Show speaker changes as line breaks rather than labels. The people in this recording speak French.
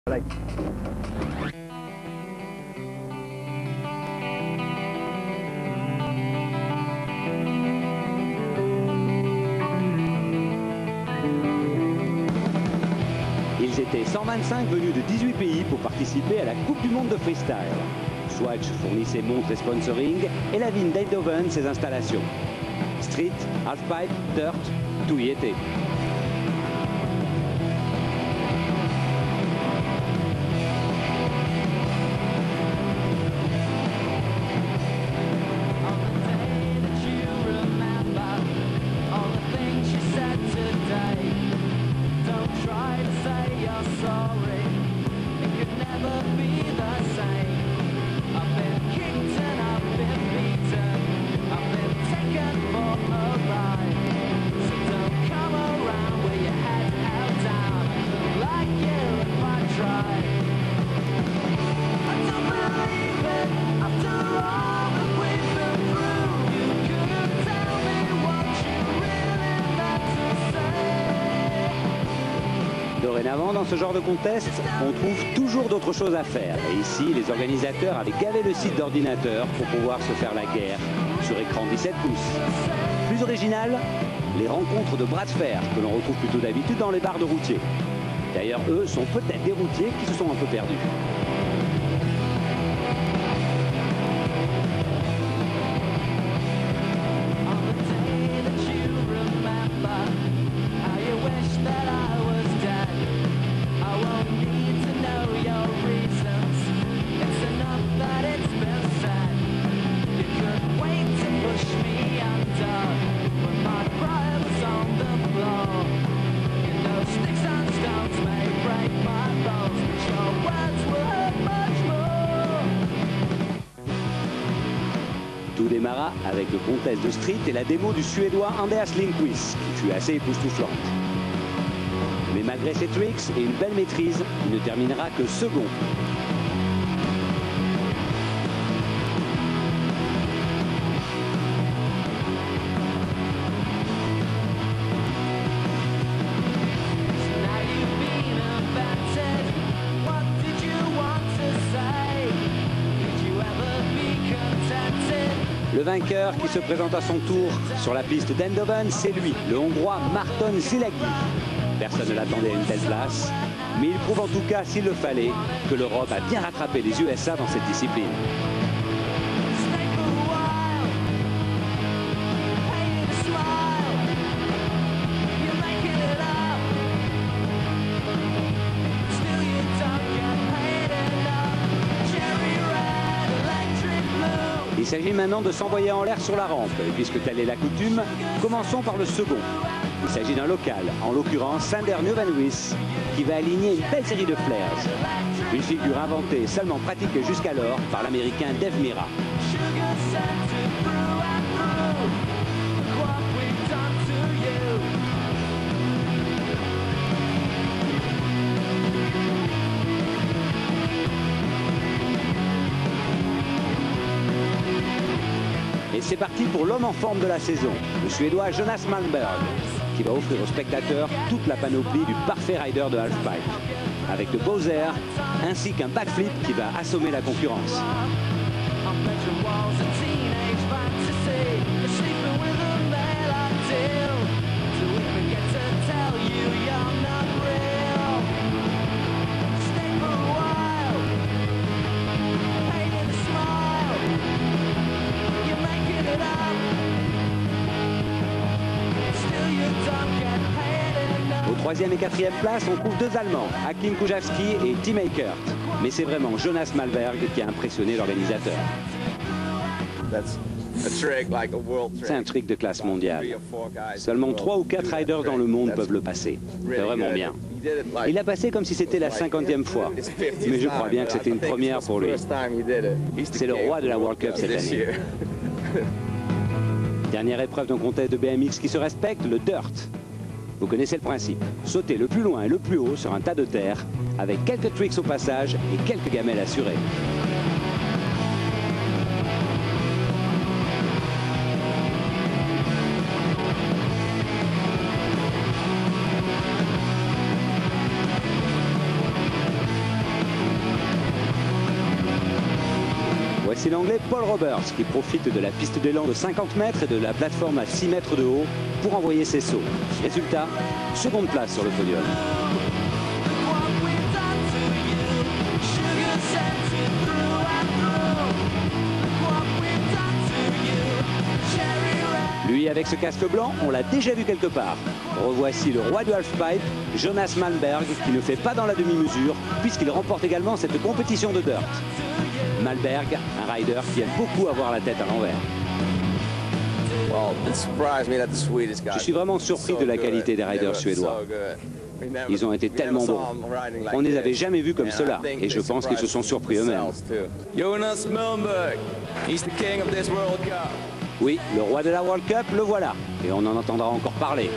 Ils étaient 125 venus de 18 pays pour participer à la Coupe du Monde de freestyle. Swatch fournit ses montres et sponsoring et la ville d'Eindhoven ses installations. Street, halfpipe, dirt, tout y était. Dorénavant, dans ce genre de contest, on trouve toujours d'autres choses à faire. Et ici, les organisateurs avaient gavé le site d'ordinateurs pour pouvoir se faire la guerre sur écran 17 pouces. Plus original, les rencontres de bras de fer que l'on retrouve plutôt d'habitude dans les bars de routiers. D'ailleurs, eux sont peut-être des routiers qui se sont un peu perdus. Tout démarra avec le contest de street et la démo du Suédois Andreas Lindqvist, qui fut assez époustouflante. Mais malgré ses tricks et une belle maîtrise, il ne terminera que second. Le vainqueur qui se présente à son tour sur la piste d'Eindhoven, c'est lui, le Hongrois Márton Szilágyi. Personne ne l'attendait à une telle place, mais il prouve en tout cas, s'il le fallait, que l'Europe a bien rattrapé les USA dans cette discipline. Il s'agit maintenant de s'envoyer en l'air sur la rampe. Et puisque telle est la coutume, commençons par le second. Il s'agit d'un local, en l'occurrence Sander Nieuwenhuis, qui va aligner une belle série de flares. Une figure inventée et seulement pratiquée jusqu'alors par l'américain Dave Mirra. Et c'est parti pour l'homme en forme de la saison, le Suédois Jonas Malmberg, qui va offrir aux spectateurs toute la panoplie du parfait rider de halfpipe, avec le Bowser ainsi qu'un backflip qui va assommer la concurrence. Aux troisième et quatrième place, on trouve deux Allemands, Hakim Kujalski et Tim Eckert. Mais c'est vraiment Jonas Malmberg qui a impressionné l'organisateur. C'est un trick de classe mondiale. Seulement 3 ou 4 riders dans le monde peuvent le passer. C'est vraiment bien. Il l'a passé comme si c'était la 50e fois. Mais je crois bien que c'était une première pour lui. C'est le roi de la World Cup cette année. Dernière épreuve d'un contest de BMX qui se respecte, le dirt. Vous connaissez le principe. Sauter le plus loin et le plus haut sur un tas de terre, avec quelques tricks au passage et quelques gamelles assurées. Voici l'Anglais Paul Roberts qui profite de la piste d'élan de 50 mètres et de la plateforme à 6 mètres de haut pour envoyer ses sauts. Résultat, seconde place sur le podium. Lui, avec ce casque blanc, on l'a déjà vu quelque part. Revoici le roi du halfpipe, Jonas Malmberg, qui ne fait pas dans la demi-mesure, puisqu'il remporte également cette compétition de dirt. Malmberg, un rider qui aime beaucoup avoir la tête à l'envers. Je suis vraiment surpris de la qualité des riders suédois. Ils ont été tellement bons. On ne les avait jamais vus comme cela, et je pense qu'ils se sont surpris eux-mêmes.
Jonas Malmberg, he's the king of this World Cup.
Oui, le roi de la World Cup, le voilà. Et on en entendra encore parler.